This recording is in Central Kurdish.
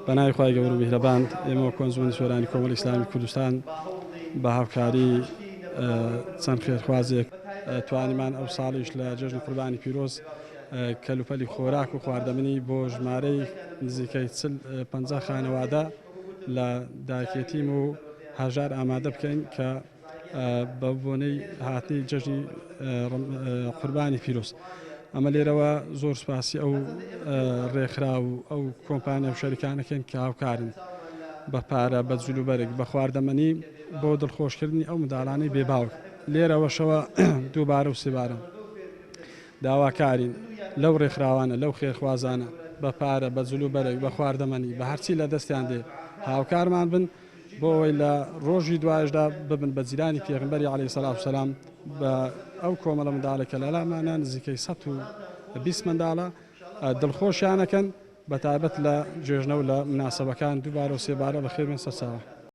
بەناوی خوای گەورە و میهرەبان ئێمە کۆنجمەندی سۆرانی کۆمەڵی ئیسلامی کوردستان بە هاوکاری چەند خێرخوازێک توانیمان ئەو ساڵیش لە جەژنی قوربانی پیرۆز کەلوپەلی خۆراک و خواردەمنی بۆ ژمارەی نزیکەی 50 خانەوادە لە داکێتیم و هەژار ئامادە بکەین کە بە بۆنەی هاتنی جەژنی قوربانی پیرۆز. ئەمە لێرەوە زۆر سوپاسی ئەو ڕێکخرا و ئەو کۆمپانیا و شەریکانەکەن کە هاوکارن بە پارە بە جلوبەرێک بە خواردەمەنی بۆ دڵخۆشکردنی ئەو منداڵانەی بێباوک. لێرەوەشەوە دووبارە و سێبارە داواکارین لەو ڕێکخراوانە لەو خێرخوازانە بە پارە بە جلوبەرێک بە خواردەمەنی بە هەرچی لە دەستیان دێ هاوکارمان بن بۆ ئەوەی لە ڕۆژی دوایشدا ببن بە جیرانی پێغمبەری عەلەیهی سەڵات وسەلام بە ئەو کۆمەڵە منداڵێکە لە لامانە نزیکەی 120 منداڵە دڵخۆشیانەکەن بە تایبەت لە جێژنە و لە مناسەبەکان دووبارە و سێبارە بەخێر بێن سەرچاوە.